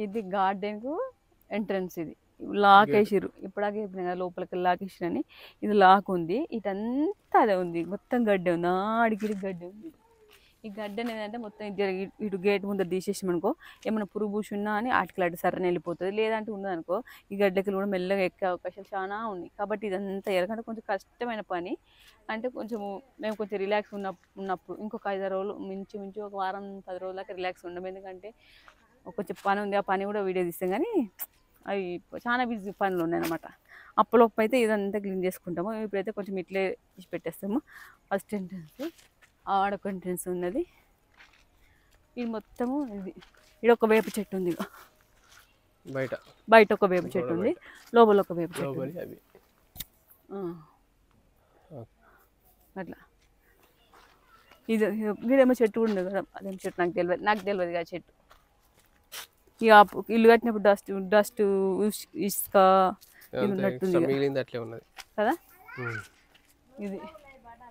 ఇది గార్డెన్కు ఎంట్రన్స్. ఇది లాక్ వేసిర్రు ఇప్పటిదాకా చెప్పిన కదా లోపలికి లాక్ వేసిరని. ఇది లాక్ ఉంది, ఇటంతా అదే ఉంది, మొత్తం గడ్డే ఉంది, ఆడికి గడ్డే ఉంది. ఈ గడ్డని ఏంటంటే మొత్తం ఇటు గేట్ ముందర తీసేసామనుకో ఏమైనా పురుగు పూసున్నా అని ఆటికి అటు సర్రని వెళ్ళిపోతుంది. లేదంటే ఉన్నదనుకో ఈ గడ్డకి కూడా మెల్లగా ఎక్కే అవకాశాలు చాలా ఉన్నాయి. కాబట్టి ఇదంతా ఎలాగంటే కొంచెం కష్టమైన పని. అంటే కొంచెము మేము కొంచెం రిలాక్స్ ఉన్నప్పుడు ఇంకొక 5 రోజులు మించి ఒక వారం 10 రోజుల దాకా రిలాక్స్ ఉన్నాం. ఎందుకంటే కొంచెం పని ఉంది, ఆ పని కూడా వీడియో తీస్తాం. కానీ అవి చాలా బిజీ పనులు ఉన్నాయన్నమాట. అప్పలోపు అయితే ఇదంతా క్లీన్ చేసుకుంటాము. ఇప్పుడైతే కొంచెం ఇట్లే తీసి పెట్టేస్తాము. ఫస్ట్ ఎంట్రన్స్ ఆడొక ఎంట్రన్స్ ఉన్నది. ఇది మొత్తము ఇది ఒక వేప చెట్టు ఉంది. బయట ఒక వేప చెట్టు ఉంది, లోపల ఒక వేప చెట్టు ఉంది. అట్లా ఇదేమో చెట్టు కూడా ఉంది కదా, అదేమో చెట్టు నాకు తెలియదు కదా చెట్టు. ఇక ఇల్లు కట్టినప్పుడు డస్ట్ ఇసుక ఉన్నట్టుంది కదా.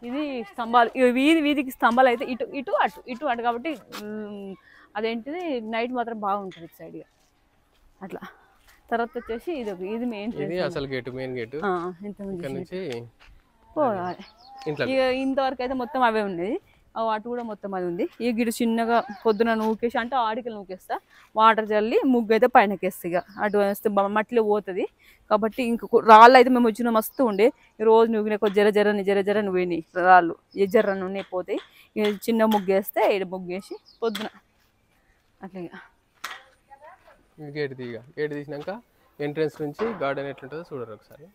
ఇది స్తంభాలు, వీధికి స్తంభాలు అయితే ఇటు అటు కాబట్టి అదేంటిది నైట్ మాత్రం బాగుంటుంది ఇటు సైడ్గా. అట్లా తర్వాత వచ్చేసి ఇది మెయిన్ గేట్. పోవాలి ఇక ఇంతవరకు అయితే మొత్తం అవే ఉన్నాయి. అటు కూడా మొత్తం అది ఉంది. ఈ గిడు చిన్నగా పొద్దున నూకేసి అంటే ఆడికలు నూకేస్తా, వాటర్ చల్లి ముగ్గు అయితే పైనకేస్తా. ఇక అటు వస్తే మట్టిలో పోతుంది కాబట్టి ఇంక రాళ్ళు అయితే మేము వచ్చిన మస్తు ఉండే. రోజు నూగిన జరని పోయినాయి రాళ్ళు, జర్రని ఉన్నాయి పోతాయి. ఇక చిన్న ముగ్గు వేస్తే ఇక్కడ ముగ్గు వేసి పొద్దున అట్లా. గేట్ తీసినాక ఎంట్రన్స్ నుంచి గార్డెన్ ఎట్లుంటుందో చూడరు ఒకసారి.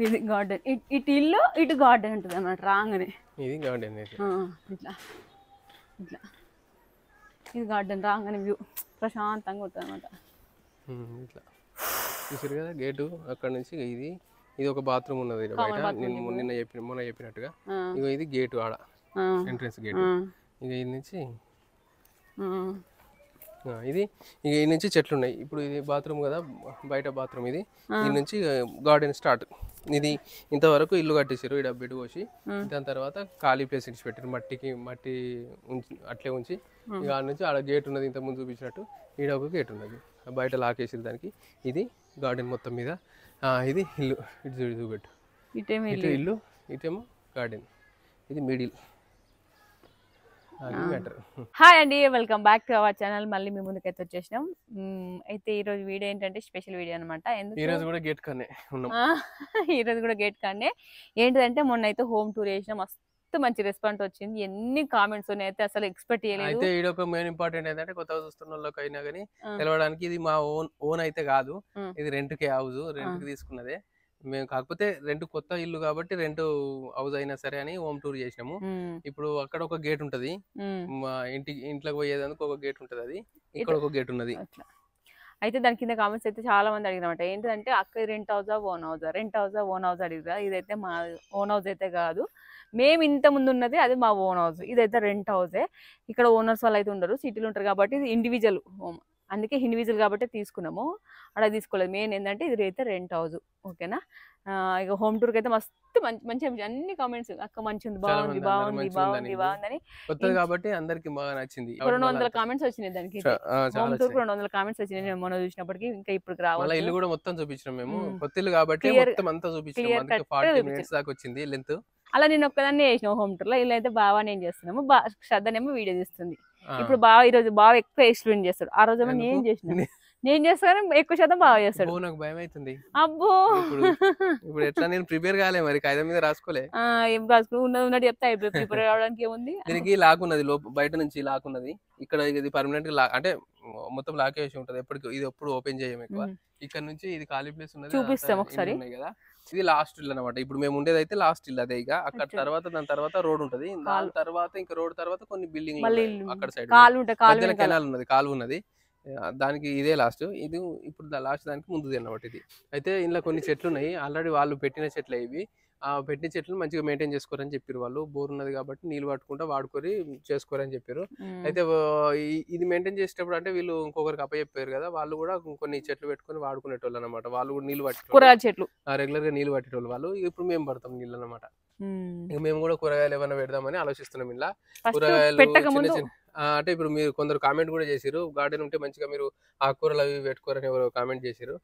ఇది గార్డెన్, ఇటు ఇల్లు ఇటు గార్డెన్ ఉంటుంది అన్నమాట. రాగానే ఇది గార్డెన్ ఇట్లా ఇది గార్డెన్ రాగానే వ్యూ ప్రశాంతంగా ఉంటుంది అన్నమాట. ఇట్లా చూసారు కదా గేటు. అక్కడ నుంచి ఇది ఒక బాత్రూమ్ ఉన్నది బయట. మొన్న చెప్పినట్టుగా ఇగో ఇది గేటు ఆడ ఎంట్రన్స్ గేటు. ఇక ఇది నుంచి ఈ నుంచి చెట్లు ఉన్నాయి. ఇప్పుడు ఇది బాత్రూమ్ కదా, బయట బాత్రూమ్. ఇది నుంచి గార్డెన్ స్టార్ట్. ఇది ఇంతవరకు ఇల్లు కట్టేసారు, ఇక్కడ బెడ్ పోసి. దాని తర్వాత ఖాళీ ప్లేస్ ఇచ్చి పెట్టారు, మట్టి అట్లే ఉంచి. ఇక ఆడ నుంచి ఆడ గేట్ ఉన్నది, ఇంత ముందు చూపించినట్టు. ఈడ ఒక గేట్ ఉన్నది, బయట లాకేసారు దానికి. ఇది గార్డెన్ మొత్తం మీద. ఇది ఇల్లు, ఇటు చూపెట్టు. ఇటు ఇల్లు, ఇటేమో గార్డెన్. ఇది మిడిల్. హాయ్ అండి, welcome back to our channel. మళ్ళీ మీ ముందుకైతే వచ్చేసినాం. అయితే ఈరోజు వీడియో ఏంటంటే స్పెషల్ వీడియో అనమాట. ఈరోజు కూడా గేట్ కానే ఏంటిదంటే మొన్న అయితే హోమ్ టూర్ చేసినాం. మస్తు మంచి రెస్పాన్స్ వచ్చింది. ఎన్ని కామెంట్స్ ఉన్నాయి అయితే అసలు ఎక్స్పెక్ట్ చేయలేదు. అయితే ఇది ఒక మెయిన్ ఇంపార్టెంట్ ఏంటంటే కొత్తగా చూస్తున్న వాళ్ళకి అయినా కానీ తెలవడానికి, ఇది మా ఓన్ అయితే కాదు. ఇది రెంట్కి హౌస్, రెంట్కి తీసుకున్నదే మేము. కాకపోతే కొత్త ఇల్లు కాబట్టి రెంట్ హౌస్ అయినా సరే అని హోమ్ టూర్ చేసినాము. ఇప్పుడు అక్కడ ఒక గేట్ ఉంటది, మా ఇంట్లోకి పోయేదానికి ఒక గేట్ ఉంటది. అది ఇక్కడ ఒక గేట్ ఉన్నది. అయితే దాని కింద కామెంట్స్ అయితే చాలా మంది అడిగినమాట. ఏంటంటే అక్క రెంట్ హౌసా ఓన్ హౌస్ అడిగిరా. ఇదైతే మా ఓన్ హౌస్ అయితే కాదు. మేము ఇంత ముందు ఉన్నది అది మా ఓన్ హౌస్. ఇదైతే రెంట్ హౌసే. ఇక్కడ ఓనర్స్ వాళ్ళు అయితే ఉండరు, సిటీలో ఉంటారు కాబట్టి ఇది ఇండివిజువల్ హోమ్. అందుకే ఇండివిజువల్ కాబట్టి తీసుకున్నాము, అలా తీసుకోలేదు. మెయిన్ ఏంటంటే ఇది అయితే రెంట్ హౌస్. ఓకేనా. ఇక హోమ్ టూర్కి అయితే మస్తు మంచి అన్ని కామెంట్స్, అక్క మంచి ఉంది, బాగుందని. కొత్తది కాబట్టి అందరికి బాగా నచ్చింది. 200 కామెంట్స్ వచ్చినాయి దానికి. హోమ్ టూర్ 200 కామెంట్స్ వచ్చినాయి నేను మొన్న చూసినప్పటికీ. ఇంకా ఇప్పుడు రావాలి. ఇల్లు కూడా మొత్తం చూపించినాం మేము. కొత్త ఇల్లు కాబట్టి మొత్తం అంతా చూపించాం. 40 minutes దాకా వచ్చింది లెంత్. అలా నేను ఒక్కదాన్ని చేసినాం హోమ్ టూర్ లో. ఇలా అయితే బాగా నేను చేస్తున్నాము, శ్రద్ధనేమో వీడియో తీస్తుంది. ఇప్పుడు ఈరోజు బాగా ఎక్కువ ఎక్స్ప్లెయిన్ చేస్తాడు. ఆ రోజు నేను చేస్తాను ఎక్కువ శాతం బాగా చేస్తాడు. నాకు భయం అవుతుంది. అబ్బో ఇప్పుడు ఎట్లా నేను ప్రిపేర్ కాలే, మరి కాగితం మీద రాసుకోలే. ఏం రాసుకో ఉన్నట్టు చెప్తా. ప్రిపేర్ కావడానికి ఏముంది. దీనికి లాక్ ఉన్నది, బయట నుంచి లాక్ ఉన్నది. ఇక్కడ ఇది పర్మనెంట్ గా అంటే మొత్తం లాక్ వేసి ఉంటది. ఇది ఎప్పుడు ఓపెన్ చేయము ఎక్కువ. ఇక్కడ నుంచి ఇది ఖాళీ ప్లేస్ ఉన్నది, చూపిస్తాం ఒకసారి కదా. ఇది లాస్ట్ ఇల్లు అనమాట. ఇప్పుడు మేము ఉండేది అయితే లాస్ట్ ఇల్లు అదే. ఇక అక్కడ తర్వాత దాని తర్వాత రోడ్ ఉంటది. దాని తర్వాత ఇంకా రోడ్ తర్వాత కొన్ని బిల్డింగ్ అక్కడ సైడ్ కెనాల్ ఉన్నది, కాలువ ఉన్నది. దానికి ఇదే లాస్ట్. ఇది ఇప్పుడు లాస్ట్ దానికి ముందుది అన్నమాట. ఇది అయితే ఇంట్లో కొన్ని చెట్లు ఉన్నాయి, ఆల్రెడీ వాళ్ళు పెట్టిన చెట్లే ఇవి. ఆ పెట్టిన చెట్లు మంచిగా మెయింటైన్ చేసుకోరని చెప్పారు వాళ్ళు. బోర్ ఉన్నది కాబట్టి నీళ్ళు పట్టుకుంటా వాడుకొని చేసుకోరని చెప్పారు. అయితే ఇది మెయింటైన్ చేసేటప్పుడు అంటే వీళ్ళు ఇంకొకరికి అప్పచెప్పారు కదా, వాళ్ళు కూడా కొన్ని చెట్లు పెట్టుకొని వాడుకునేటోళ్ళు అనమాట. వాళ్ళు కూడా నీళ్ళు పట్టేటోళ్ళు, కూరగాయల చెట్లు. రెగ్యులర్ గా నీళ్ళు పట్టేటోళ్ళు వాళ్ళు. ఇప్పుడు మేము పడతాం నీళ్ళు అనమాట. ఇక మేము కూడా కూరగాయలు ఏమైనా పెడదామని ఆలోచిస్తున్నాం. ఇలా కూరగాయలు చిన్న చిన్న అంటే ఇప్పుడు మీరు కొందరు కామెంట్ కూడా చేసిరు, గార్డెన్ ఉంటే మంచిగా మీరు ఆకుకూరలు అవి పెట్టుకోరని ఎవరో కామెంట్ చేసిరు.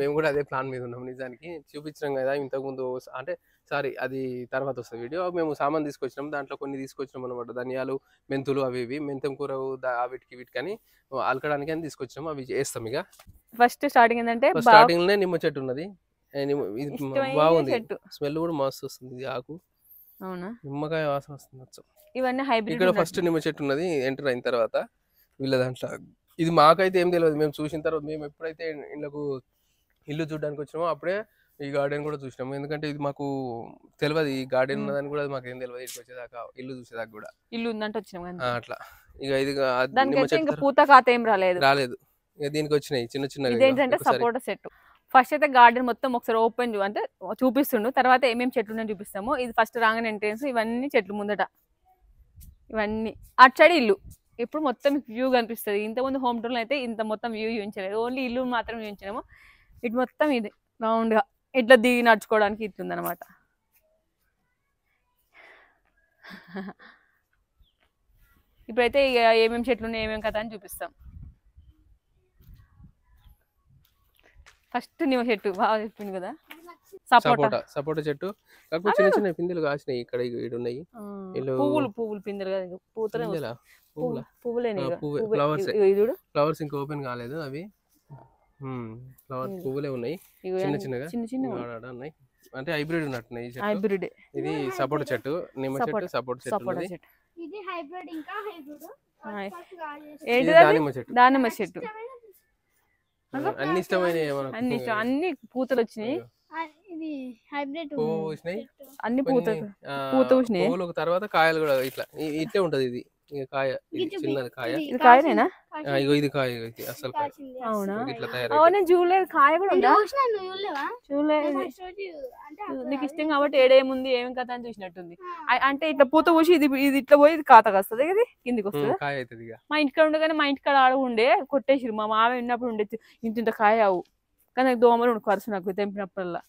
మేము కూడా అదే ప్లాన్ మీద ఉన్నాం. నిజానికి చూపించినాం కదా ఇంతకుముందు, అంటే సారీ అది తర్వాత వస్తుంది వీడియో. మేము సామాన్ తీసుకొచ్చినాం, దాంట్లో కొన్ని తీసుకొచ్చినాం అనమాట. ధనియాలు, మెంతులు, అవి ఇవి మెంతం కూర వీటికి అలకడానికి అని తీసుకొచ్చినాం. అవి వేస్తాం. ఇక ఫస్ట్ స్టార్టింగ్ ఏంటంటే స్టార్టింగ్ లోనే నిమ్మ చెట్టు ఉన్నది. ఇది బాగుంది, స్మెల్ కూడా మస్తు వస్తుంది. ఇది ఆకు అవునా, నిమ్మకాయ వాసన వస్తుంది. ఇవన్నీ హైబ్రిడ్. ఇక్కడ ఫస్ట్ నిమ్మ చెట్టు ఉన్నది ఎంటర్ అయిన తర్వాత వీళ్ళ దాంట్లో. ఇది మాకైతే ఏం తెలియదు, మేము చూసిన తర్వాత మేము ఎప్పుడైతే ఇల్లు చూడడానికి వచ్చినామో అప్పుడే ఈ గార్డెన్ కూడా చూసినాము. ఎందుకంటే ఇది మాకు తెలియదు, ఈ గార్డెన్ ఉన్నదని కూడా మాకు ఏం తెలియదు. ఇక్కడికి వచ్చేదాకా ఇల్లు చూసేదాకా కూడా ఇల్లు ఉందంటే వచ్చినాం అట్లా. ఇక ఇది పూత కాత ఏం రాలేదు. ఇక దీనికి వచ్చినాయి చిన్న చిన్న. ఇదేంటంటే సపోటా చెట్టు. ఫస్ట్ అయితే గార్డెన్ మొత్తం ఒకసారి ఓపెన్ అంటే చూపిస్తుండు, తర్వాత ఏమేమి చెట్లు ఉన్నాయో చూపిస్తాము. ఇది ఫస్ట్ రాగానే ఎంట్రెన్స్, ఇవన్నీ చెట్లు ముందట, ఇవన్నీ అటు సైడ్ ఇల్లు. ఇప్పుడు మొత్తం వ్యూ కనిపిస్తుంది. ఇంతకుముందు హోమ్ టూర్లో అయితే ఇంత మొత్తం వ్యూ చూపించలేదు, ఓన్లీ ఇల్లు మాత్రం చూపించినాము. ఇటు మొత్తం ఇది రౌండ్గా ఇట్లా దిగి నడుచుకోవడానికి ఇట్లుందనమాట. ఇప్పుడైతే ఇక ఏమేమి చెట్లు ఉన్నాయి ఏమేమి కథ అని చూపిస్తాం. ఫస్ట్ నిమ్మ చెట్టు బాగా చెప్పింది కదా, సపోటా చెట్టు. కాకపోతే చిన్న చిన్న పిందెలు కాసినాయి ఇక్కడ ఉన్నాయి. పువ్వులు పిందెలు కదా, ఫ్లవర్స్ ఇంకా ఓపెన్ కాలేదు. అవి ఫ్లవర్స్ పువ్వులే ఉన్నాయి, చిన్న చిన్నగా ఉన్నాయి. అంటే హైబ్రిడ్ ఉన్నట్టున్నాయి. హైబ్రిడ్. ఇది సపోటా చెట్టు, నిమ్మ చెట్టు, సపోటా చెట్టు. ఇది హైబ్రిడ్. ఇంకా హైబ్రిడ్ దానిమ్మ చెట్టు. అన్ని ఇష్టమైన అన్ని పూతలు వచ్చినాయి. ఇది హైబ్రిడ్ అన్ని పూత వచ్చినాయి. తర్వాత కాయలు కూడా ఇట్లే ఉంటది. ఇది కాయ, చిన్నది కాయ. ఇది కాయనేనా? ఇది కాయ అసలు. అవునా? అవును, చూడలేదు. కాయ కూడా ఉందా? చూడలేదు. నీకు ఇష్టం కాబట్టి ఏడేముంది ఏం కథ అని చూసినట్టుంది. అంటే ఇట్లా పూత పూసి ఇది ఇట్లా పోయి ఇది కాతకు వస్తుంది కదా, కిందికి వస్తుంది. మా ఇంటికాడ ఉండగానే మా ఇంటికాడ ఆడ ఉండే కొట్టేసిరు. మా మామ ఉన్నప్పుడు ఉండే ఇంత కాయ అవు, కానీ నాకు దోమలు ఉండు ఖర్చు నాకు తెంపినప్పుడల్లా.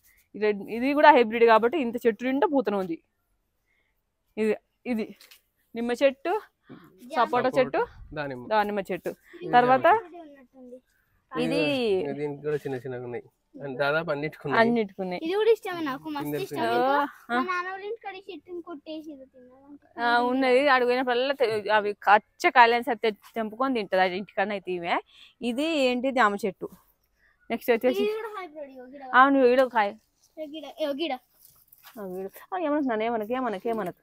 ఇది కూడా హైబ్రిడ్ కాబట్టి ఇంత చెట్టు నిండా పూతన ఉంది. ఇది నిమ్మ చెట్టు, సపోటా చెట్టు, దానిమ్మ చెట్టు. తర్వాత ఇది చిన్న చిన్నగా ఉన్నాయి, దాదాపు అన్నిటికున్నాయి. ఇది కూడా ఇష్టమే నాకు, మస్తు ఇష్టం. మా నాన్న వాళ్ళ ఇంటికాడ చెట్టుని కొట్టేసి ఉన్నది. అడిగినప్పుడల్లా అవి కచ్చ కాయలని సత్తే తెంపుకొని తింటది అది ఇంటికన్నా అయితే. ఇవే ఇది ఏంటి, జామ చెట్టు. నెక్స్ట్ వచ్చేసి అవును ఈడ కాయ ఏమనుకున్నాను, ఏమనకు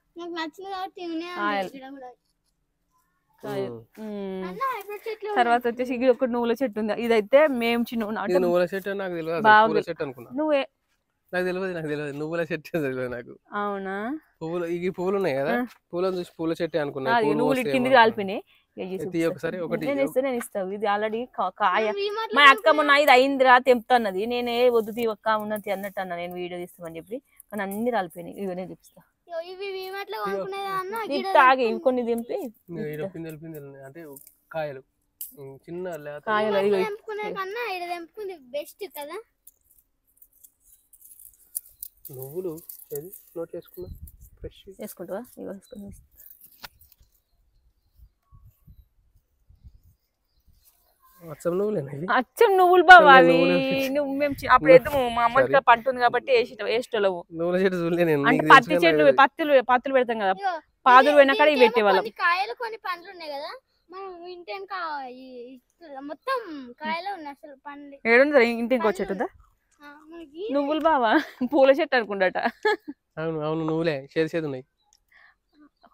తర్వాత వచ్చేసి ఇది ఒకటి నువ్వుల చెట్టు ఉంది. ఇదైతే మేము చిన్న నువ్వుల చెట్టు నాకు తెలియదు. నువ్వే నాకు తెలియదు నువ్వుల చెట్టు తెలియదు నాకు. అవునా? పువ్వులు ఈ పువ్వులు ఉన్నాయి కదా, పువ్వులను చూసి పూల చెట్టు అనుకున్నా. నువ్వులు కిందికి కాలిపోయినాయి. ఒకసారి ఒకటి నేను ఇస్తావు. ఇది ఆల్రెడీ కాయ. మా అక్క మొన్న ఇది అయిందిరా తెంపుతున్నది. నేనే వద్దు తీవక్క ఉన్నది అన్నట్టు అన్నా, నేను వీడియో తీస్తామని చెప్పి. కానీ అన్ని రాలిపోయినాయి. ఇవన్నీ చూపిస్తా. తాగి కొన్ని తెంపి పిందెలు అంటే కాయలు, చిన్న కాయలు నువ్వులు నోట్ వేసుకున్నా. ఫ్రెష్ వేసుకుంటావా? ఇవి వేసుకుని అచ్చం నువ్వులు బావా అవి. మేము అప్పుడు వేద్దాము, మా అమ్మ పంట ఉంది కాబట్టి వేసేటోళ్ళవు. అంటే పత్తి చెట్లు పత్తులు పెడతాం కదా, పాదులు పోయినా కూడా ఇవి పెట్టేవాళ్ళం. కాయలు కొన్ని పండ్లు ఉన్నాయి కదా, మనం ఇంటి మొత్తం కాయలు ఉన్నాయి. అసలు పండ్లు ఏడుందా? ఇంటికి వచ్చేటుందా? నువ్వులు బావా పూల చెట్టు అనుకుంటాట. అవును అవును, నువ్వులే చేసేది ఉన్నాయి.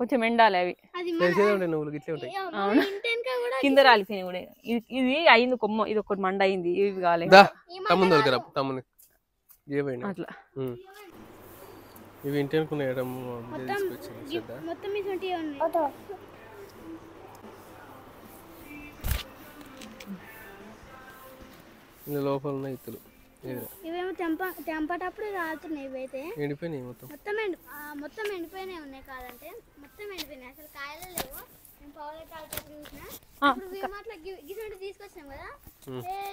కొంచెం ఎండాలి అవి. కింద రాలిపోయినాయి కూడా. ఇది అయింది కొమ్మ, ఇది ఒకటి మండ అయింది. ఇవి కాలేదు అట్లా. ఇవి ఇంటి అనుకున్నాయి. లోపల ఉన్న ఇత్తులు ఇవేమో తెంపటప్పుడు రాలుతున్నాయి. ఇవైతే ఎండిపోయినాయి మొత్తం. మొత్తం ఎండిపోయినాయి ఉన్నాయి. కాదంటే మొత్తం ఎండిపోయినాయి, అసలు కాయలే లేవు. నేను పౌలెట్ ఆల్టప్పుడు చూసిన. ఇప్పుడు వీమార్ట్లో గిన్నె తీసుకొచ్చాం కదా,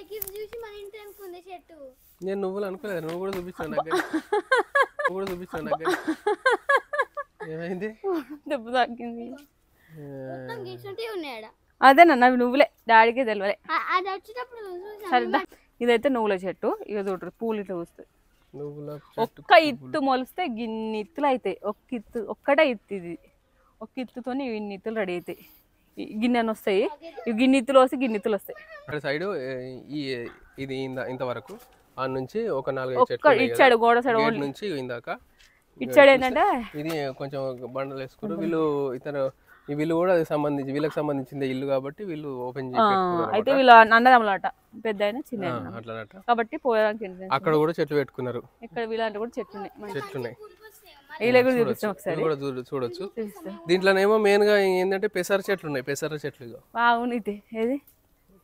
గిఫ్ట్ చూసి మన ఇంటి అనుకుంది చెట్టు. నేను నువ్వులు అనుకోలేదు, నువ్వు కూడా చూపించాను నాకు. నువ్వు కూడా చూపించాను నాకు. ఏమైంది? దెబ్బ తాకింది. మొత్తం గిన్నె ఉన్నాయా? అదేనన్న నువ్వులే, డాడీకే తెలియలే. అది వచ్చేటప్పుడు సరేదా, ఇదైతే నువ్వుల చెట్టు. ఇక చూడరు పూలు ఇట్లా వస్తాయి. ఒక్క ఇత్తు మొలిస్తే గిన్ని ఇత్తులు అవుతాయి. ఒక్కటే ఇత్తు ఇది. ఒక్క ఇత్తుతోని ఇన్ని ఇత్తులు రెడీ అవుతాయి. గిన్నెని వస్తాయి, ఇవి గిన్నె ఇత్తులు వస్తాయి, గిన్నె ఇత్తులు వస్తాయి. అక్కడ సైడ్ ఇది ఇంతవరకు ఆ నుంచి ఒక 4-5 చెట్లు ఇచ్చాడు గోడ సైడ్ నుంచి ఇందాక. ఇచ్చాడు ఏంటంటే ఇది కొంచెం బండలు వేసుకున్నారు వీళ్ళు. ఈ వీళ్ళు కూడా వీళ్ళకి సంబంధించింది ఇల్లు కాబట్టి వీళ్ళు ఓపెన్ చేసి అయితే వీళ్ళు అన్నదమ్ములట, పెద్ద అయినా చిన్న అట్లనట. కాబట్టి పోయడానికి అక్కడ కూడా చెట్లు పెట్టుకున్నారు. ఇక్కడ వీళ్ళంటే కూడా చెట్లు ఉన్నాయి. ఇలా కూడా చూపిస్తాం ఒకసారి, చూడొచ్చు. దీంట్లోనేమో మెయిన్ గా ఏంటంటే పెసర చెట్లు ఉన్నాయి. పెసర చెట్లు అవును. ఇది ఏది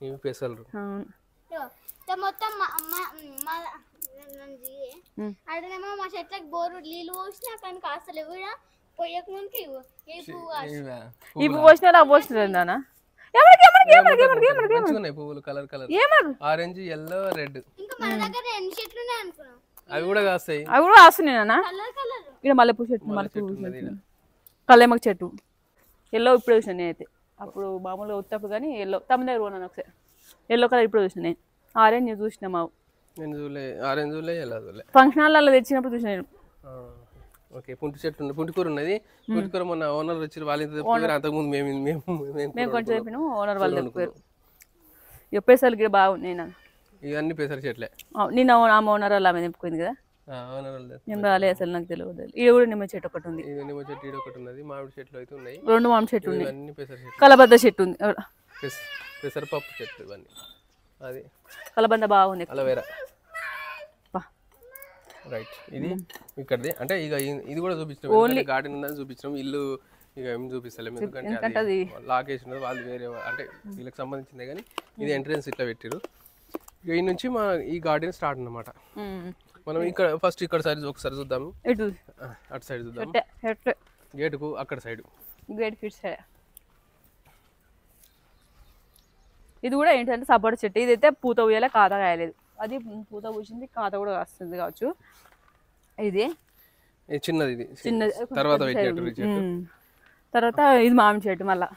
ఇవి పెసలు. మొత్తం అదేమో మా చెట్లకు బోరు నీళ్ళు పోసినా కానీ కాస్తలేవు కూడా. పొయ్యక ముందుకి ఇవి పోసినారా పోసినారా పువ్వులు కలర్ ఆరెంజ్, ఎల్లో, రెడ్. ఇంకా మన దగ్గర ఎన్ని చెట్లు ఉన్నాయి అనుకున్నాం. అవి కూడా కాస్తాయి. అవి కూడా కాస్తున్నాయి నాన్న. ఇక్కడ మల్లెపూ చెట్టు, కల్లేమక చెట్టు, ఎల్లో ఇప్పుడు చూసిన నేనైతే. అప్పుడు మామూలుగా ఉత్తప్పుడు కానీ ఎల్లో తమ దగ్గర కొన్నాను ఒకసారి. ఎల్లో కలర్ ఇప్పుడు చూసిన నేను. ఆరెంజ్ చూసిన మావు. ఫంక్షన్ హాల్లో తెచ్చినప్పుడు చూసిన నేను. ఓకే, పుంటి చెట్టు ఉంది, పుంటికూర ఉన్నది. పుంటికూర మొన్న ఓనర్ వచ్చి వాళ్ళు అంతకుముందు మేము కొంచెం చెప్పిన ఓనర్ వాళ్ళు చెప్పారు. పెసలు గిడ బాగున్నాయి నాన్న. ఇవన్నీ పెసర చెట్లే. నిన్న ఆ ఓనర్ వాళ్ళు ఆమె తెంపుకుంది కదా, నేను రాలే అసలు, నాకు తెలియదు. ఇది కూడా నిమ్మ చెట్టు ఒకటి ఉంది. నిమ్మ చెట్టు ఈడ ఒకటి ఉన్నది. మామిడి చెట్లు అయితే ఉన్నాయి, 2 మామిడి చెట్లు ఉన్నాయి. కలబద్ద చెట్టు ఉంది, పెసరపప్పు చెట్లు ఇవన్నీ. అది కలబంద బాగుంది. Aloe vera right. ఇది ఇక్కడది. అంటే ఇక ఇది కూడా చూపించాం, గార్డెన్ ఉందని చూపించాం. ఇల్లు ఇక ఏం చూపిస్తలేము, ఎందుకంటే లాక్ వేసి ఉన్నది. వాళ్ళు వేరే అంటే వీళ్ళకి సంబంధించిందే కానీ ఇది ఎంట్రన్స్ ఇట్లా పెట్టారు. ఇక ఈ నుంచి మా ఈ గార్డెన్ స్టార్ట్ అన్నమాట. మనం ఇక్కడ ఫస్ట్ ఇక్కడ సైడ్ ఒకసారి చూద్దాము. అటు సైడ్ చూద్దాం, గేటుకు అక్కడ సైడ్. ఇది కూడా ఏంటంటే సపోటా చెట్టు. ఇదైతే పూత పూయాలి, కాత కాయలేదు. అది పూత పూసింది, కాత కూడా వస్తుంది కావచ్చు. ఇది చిన్నది, ఇది చిన్నది. తర్వాత ఇది మామిడి చెట్టు. మళ్ళా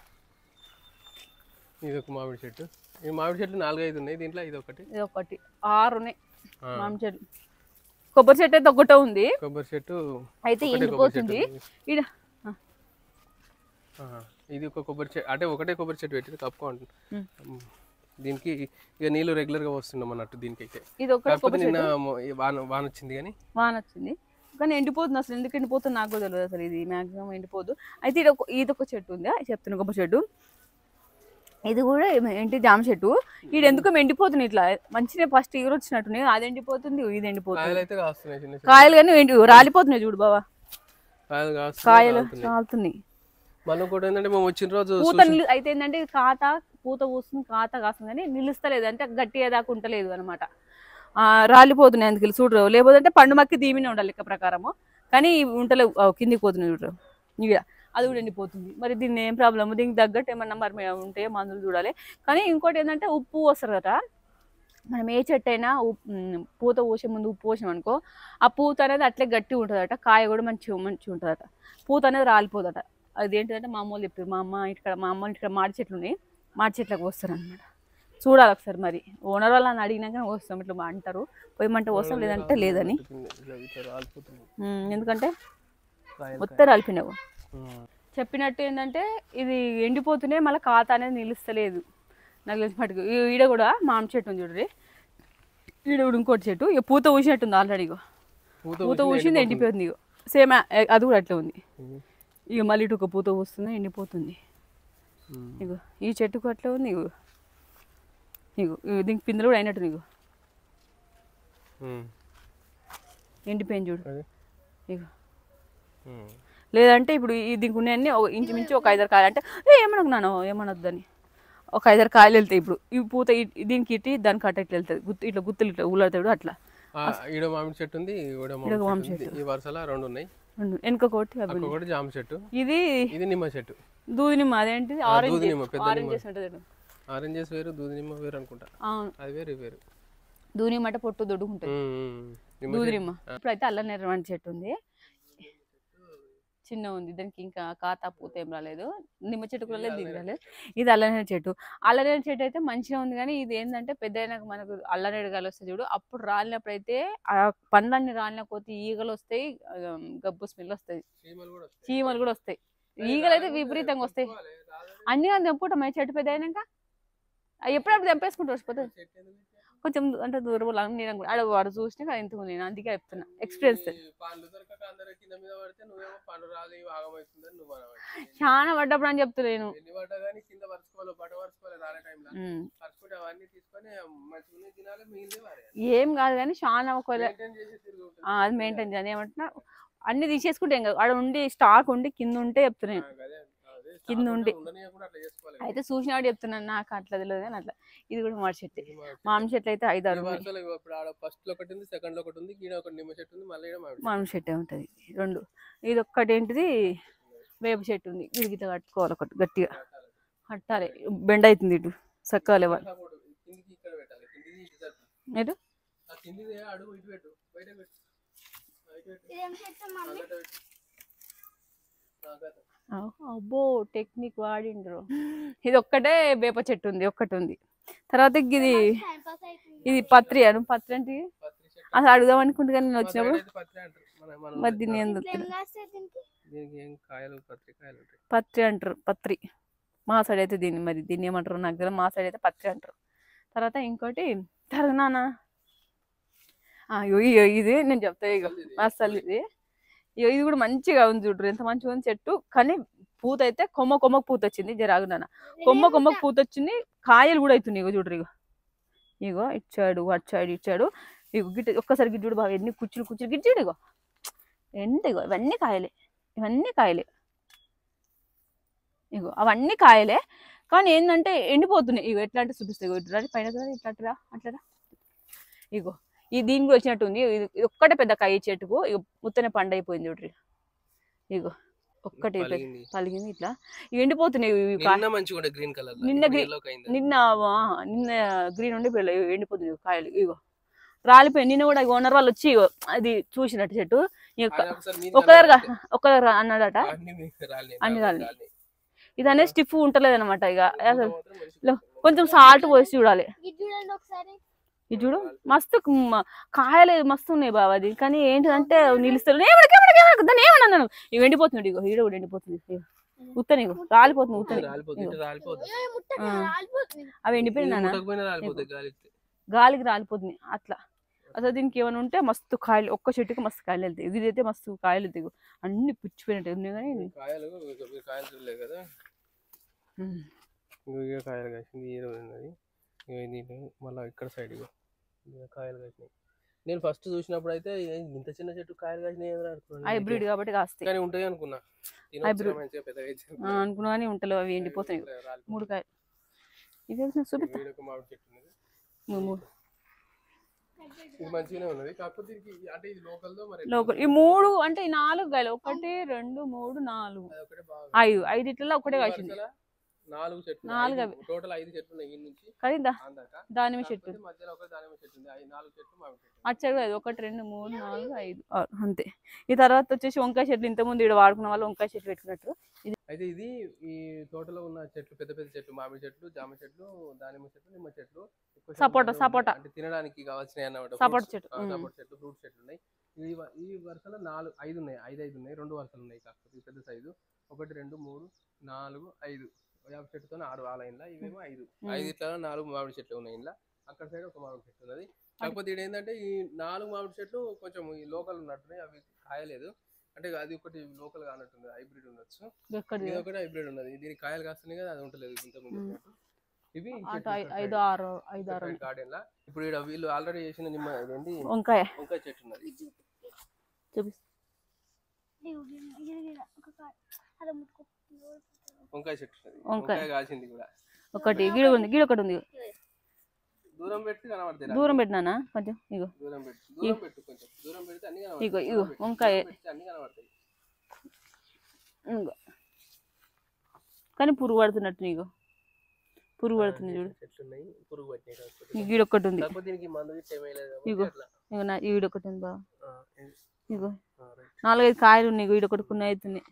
ఇది ఒక మామిడి చెట్టు. ఈ మామిడి చెట్లు 4-5 ఉన్నాయి దీంట్లో. ఇది ఒకటి 6 ఉన్నాయి మామిడి చెట్లు. కొబ్బరి చెట్టు అయితే ఒకటే ఉంది. కొబ్బరి చెట్టు అయితే ఎండిపోతుంది. ఇది ఒక కొబ్బరి చెట్టు, అంటే ఒకటే కొబ్బరి చెట్టు పెట్టింది కప్పుకోండి. దీనికి ఇక నీళ్ళు రెగ్యులర్ గా వస్తున్నాం అన్నట్టు. దీనికి అయితే ఇది ఒకటి నిన్న వాన వచ్చింది కానీ ఎండిపోతుంది. అసలు ఎందుకు ఎండిపోతుంది నాకు కూడా తెలియదు. అసలు ఇది మాక్సిమం ఎండిపోదు. అయితే ఇది ఒక చెట్టు ఉంది చెప్తున్నా, కొబ్బరి చెట్టు. ఇది కూడా ఏంటి జామ చెట్టు. ఇది ఎందుకో ఎండిపోతుంది ఇట్లా. మంచిగా ఫస్ట్ ఇగురు వచ్చినట్టు అది ఎండిపోతుంది, ఇది ఎండిపోతుంది. కాయలు కానీ రాలిపోతున్నాయి చూడు బాబా, కాయలు కాలుతున్నాయి. వచ్చిన రోజు పూత అయితే ఏంటంటే పూత పూస్తుంది, కాత కాస్తుంది కానీ నిలుస్తలేదు. అంటే గట్టిగా దాకా ఉంటలేదు అనమాట. రాలిపోతున్నాయి అందుకు చూడరు. లేకపోతే అంటే పండు మక్కి దీమినే ఉండాలి లెక్క ప్రకారము, కానీ ఉంటలేవు, కిందికి పోతున్నాయి చూడరు. ఇక అది కూడా ఎండిపోతుంది. మరి దీన్ని ఏం ప్రాబ్లమ్, దీనికి తగ్గట్టు ఏమన్నా మరి ఉంటే మందులు చూడాలి. కానీ ఇంకోటి ఏంటంటే ఉప్పు పోస్తారు కదా. మనం ఏ చెట్టు అయినా పూత పోసే ముందు ఉప్పు పోసాం అనుకో, ఆ పూత అనేది అట్లే గట్టి ఉంటుందట, కాయ కూడా మంచిగా ఉంటుందట, పూత అనేది రాలిపోదట. అది ఏంటంటే మా అమ్మలు చెప్పారు. మా అమ్మ ఇక్కడ మాడి చెట్లు ఉన్నాయి, మాడి చెట్లకు వస్తారు అనమాట. చూడాలి ఒకసారి. మరి ఓనర్ వాళ్ళని అడిగినాక వస్తాం, ఇట్లా అంటారు. పోయమంటే వస్తాం, లేదంటే లేదని. ఎందుకంటే మొత్తం రాలిపోయినావు. చెప్పినట్టు ఏంటంటే ఇది ఎండిపోతూనే మళ్ళీ కాత అనేది నిలుస్తలేదు నాకు తెలిసి మటుకు. ఈడ కూడా మామిడి చెట్టు ఉంది చూడండి, ఈడ కూడా ఇంకోటి చెట్టు. ఇక పూత ఊసినట్టుంది ఆల్రెడీ. పూత ఊసింది, ఎండిపోతుంది. సేమ్ అది కూడా అట్లా ఉంది. ఇక మళ్ళీ ఇటు ఒక పూత వస్తుంది, ఎండిపోతుంది. ఇగో ఈ చెట్టుకు అట్లా ఉంది. ఇగో దీనికి పిందెలు కూడా అయినట్టు. ఇగో ఎండిపోయింది చూడు. ఇగో లేదంటే ఇప్పుడు దీనికి ఉన్నాయన్నీ ఇంచుమించు ఒక 5-6 కాయలు. అంటే ఏమనుకున్నాను, ఏమనొద్దని ఒక 5-6 కాయలు వెళ్తాయి. ఇప్పుడు ఈ పూత దీనికి ఇట్టి దానికి అట్ట ఇట్లా వెళ్తుంది, ఇట్లా గుత్తులు ఇట్లా ఊళ్ళతాడు అట్లా. ఈడ మామిడి చెట్టు ఉంది, ఈడ మామిడి చెట్టు ఉంది. ఈ వరుసలో 2 ఉన్నాయి. వెనుకొకటి ఒకటి జామ చెట్టు, ఇది నిమ్మ చెట్టు. దూది నిమ్మ అదేంటి ఆరెంజ్ నిమ్మ, పెద్ద ఆరెంజ్ ఆరెంజెస్ వేరు, దూది నిమ్మ వేరు అనుకుంటా. అవును, అది వేరు వేరు. దూది నిమ్మ అంటే పొట్టు దొడ్డు ఉంటుంది. దూది నిమ్మ. ఇప్పుడైతే అల్లనేరేడు చెట్టు ఉంది, చిన్న ఉంది. దానికి ఇంకా కాతా పూత ఏం రాలేదు. నిమ్మ చెట్టు కూడా లేదు, దీని రాలేదు. ఇది అల్లనేరేడు చెట్టు. అల్లనేరేడు చెట్టు అయితే మంచిగా ఉంది, కానీ ఇది ఏంటంటే పెద్ద అయినాక మనకు అల్లనేరేడు గాలి వస్తాయి చూడు, అప్పుడు రాలినప్పుడు అయితే ఆ పండ్లన్నీ రాలిన కొద్ది ఈగలు వస్తాయి, గబ్బు స్మెల్ వస్తాయి, చీమలు కూడా వస్తాయి. ఈగలు అయితే విపరీతంగా వస్తాయి. అన్ని తెంపుకుంటాం చెట్టు పెద్ద అయినాక. ఎప్పుడప్పుడు తెంపేసుకుంటూ వచ్చిపోతుంది. కొంచెం అంటే దూరం నేను ఆడ వాడు చూసినా ఇంత నేను అందుకే చెప్తున్నా, ఎక్స్పీరియన్స్. చాలా పడ్డప్పుడు అని చెప్తున్నాను. ఏం కాదు కానీ చాలా ఒకవేళ అది మెయింటైన్ చేయాలి. ఏమంటున్నా అన్ని తీసేసుకుంటే ఏం కాదు, ఆడ ఉండి స్టాక్ ఉండి కింద ఉంటే చెప్తున్నాను, కింద ఉండి అయితే చూసినాడు చెప్తున్నాను. నాకు అట్లా తెలియదు కానీ అట్లా. ఇది కూడా మామిడి చెట్టు. మామిడి చెట్లు అయితే 5-6 మామిడి చెట్టే ఉంటుంది 2. ఇది ఒక్కటి ఏంటిది వేప చెట్టు ఉంది. ఇది గిట్ట కట్టుకోవాలి, ఒకటి గట్టిగా కట్టాలి. బెండ్ అవుతుంది ఇటు చక్కగా లేవాలి. ఎటు అబ్బో టెక్నిక్ వాడిండ్రు. ఇది ఒక్కటే వేప చెట్టు ఉంది, ఒక్కటి ఉంది. తర్వాత ఇది పత్రి అను. పత్రి అంటే అసలు అడుగుదాం అనుకుంటే కానీ నేను వచ్చినప్పుడు మరి దీన్ని ఎందుకు పత్రి అంటారు. పత్రి మా సైడ్ అయితే దీన్ని, మరి దీన్ని ఏమంటారు నాకు తెలియదు. మా సైడ్ అయితే పత్రి అంటారు. తర్వాత ఇంకోటి తరగనానా, ఇది నేను చెప్తా. ఇగో అసలు ఇది కూడా మంచిగా ఉంది చూడరు, ఎంత మంచిగా ఉంది చెట్టు. కానీ పూత అయితే కొమ్మకు పూత వచ్చింది. జరాగునా కొమ్మకు పూత వచ్చింది, కాయలు కూడా అవుతున్నాయి. ఇగో చూడరు, ఇగో ఇచ్చాడు, అచ్చాడు, ఇచ్చాడు. ఇగో గిట్ట ఒక్కసారి గిడ్డు బాగా ఎన్ని కుచ్చులు గిడ్డాడు. ఇగో ఎంత, ఇగో ఇవన్నీ కాయలే, ఇవన్నీ కాయలే. ఇగో అవన్నీ కాయలే, కానీ ఏంటంటే ఎండిపోతున్నాయి. ఇగో ఎట్లా అంటే చూపిస్తాయి. ఇగో ఇట్లా పైన ఇట్లా అట్లా. ఇగో ఈ దీని కూడా వచ్చినట్టు ఉంది. ఇది ఒక్కటే పెద్ద కాయ చెట్టుకు. ఇక ముత్తనే పండు అయిపోయింది చూడ్రి. ఇగో ఒక్కటి పలిగింది ఇట్లా ఎండిపోతున్నాయి. నిన్న గ్రీన్ ఉండి ఎండిపోతుంది కాయలు. ఇగో రాలిపోయి నిన్న కూడా ఓనర్ వాళ్ళు వచ్చి అది చూసినట్టు చెట్టు ఒక దగ్గర అన్నాడట, అన్ని రాలి. ఇది అనేది స్టిఫ్ ఉంటలేదు అనమాట. ఇక అసలు కొంచెం సాల్ట్ పోసి చూడాలి. ఇది చూడు మస్తు కాయలు మస్తు ఉన్నాయి బాబా. అది కానీ ఏంటిదంటే నిలుస్తారు. దాన్ని ఏమన్నా ఇవి ఎండిపోతుంది. ఇగో ఈడ కూడా ఎండిపోతుంది. ఉత్తని రాలిపోతుంది. ఉత్తని అవి ఎండిపోయినా గాలికి రాలిపోతుంది అట్లా. అసలు దీనికి ఏమైనా ఉంటే మస్తు కాయలు, ఒక్క చెట్టుకి మస్తు కాయలు వెళ్తాయి. ఇది అయితే మస్తు కాయలు వెళ్తాయి. అన్ని పుచ్చిపోయినట్టు ఉన్నాయి. కానీ మళ్ళీ ఇక్కడ సైడ్ కాయలు కాసినాయి. నేను ఫస్ట్ చూసినప్పుడు అయితే ఇంత చిన్న చెట్టు కాయలు కాసినాయి హైబ్రిడ్ కాబట్టి కాస్తాయి. కానీ ఉంటాయి అనుకున్నా, అనుకున్నా కానీ ఉంటలేవు. అవి ఎండిపోతాయి. 3 కాయలు. ఇది చూపిస్తా. మంచిగానే ఉన్నది. కాకపోతే అంటే ఇది లోకల్ ఈ 3 అంటే 4 కాయలు. 1 2 3 4 5 ఇట్లా ఒకటే కాసింది. 4 చెట్లు, 4 టోటల్ 5 చెట్లు ఉన్నాయి. ఈ నుంచి దానిమ్మ చెట్టు మధ్యలో ఒక దానిమ్మ చెట్టు ఉంది. 4 చెట్లు మామిడి చెట్టు. అచ్చాడు 1 2 3 4 5 అంతే. ఈ తర్వాత వచ్చేసి వంకాయ చెట్లు. ఇంతకుముందు ఇక్కడ వాడుకున్న వాళ్ళు వంకాయ చెట్లు పెట్టుకున్నట్టు. అయితే ఇది ఈ తోటలో ఉన్న చెట్లు పెద్ద పెద్ద చెట్లు, మామిడి చెట్లు, జామ చెట్లు, దానిమ్మ చెట్లు, నిమ్మ చెట్లు, సపోటా అంటే తినడానికి కావాల్సినవి అన్నమాట. సపోటా చెట్లు, ఫ్రూట్ చెట్లు ఉన్నాయి. ఈ వరుసలో 5 ఉన్నాయి. 5 ఉన్నాయి. 2 వరుసలు ఉన్నాయి. కాకపోతే పెద్ద సైజు 1 2 3 4 5 వేప చెట్టుతో 6 ఆ లైన్లో. ఇవేమో 5 ఇట్లా 4 మామిడి చెట్లు ఉన్నాయి. ఇంట్లో అక్కడ సైడ్ ఒక మామిడి చెట్టు ఉన్నది. కాకపోతే ఇది ఏంటంటే ఈ 4 మామిడి చెట్లు కొంచెం ఈ లోకల్ ఉన్నట్టున్నాయి. అవి కాయలేదు. అంటే అది ఒకటి లోకల్ గా అన్నట్టుంది. హైబ్రిడ్ ఉండొచ్చు. ఇది ఒకటి హైబ్రిడ్ ఉన్నది. దీనికి కాయలు కాస్తున్నాయి కదా, అది ఉంటలేదు ఇంతకుముందు. ఇవి 5 6 గార్డెన్ లా. ఇప్పుడు ఇక్కడ వీళ్ళు ఆల్రెడీ చేసిన నిమ్మ ఏంటి వంకాయ చెట్టు ఉన్నది. వంకాయ చెట్టు ఉన్నది. వంకాయ కాసింది కూడా. ఒకటి గిడ ఉంది, గిడ ఒకటి ఉంది. దూరం పెట్టి కనబడతాయి. దూరం పెట్టినానా కొంచెం? ఇగో దూరం పెట్టు కొంచెం దూరం పెడితే అన్ని కనబడతాయి. ఇగో ఇగో వంకాయ అన్ని కనబడతాయి. ఇగో కానీ పురుగు పడుతున్నట్టు. ఇగో పురుగు పడుతుంది చూడు. చెట్లు ఉన్నాయి, పురుగు పట్టినాయి కాకపోతే. ఈడొక్కటి ఉంది. కాకపోతే దీనికి మందు గిట్ల ఏమీ లేదు కాబట్టి ఇగో అట్లా. ఇగో నా ఈడొకటి ఉంది బావ. ఇగో రైట్. 4-5 కాయలు ఉన్నాయి. ఇగో ఈడొకటి కొన్ని అవుతున్నాయి.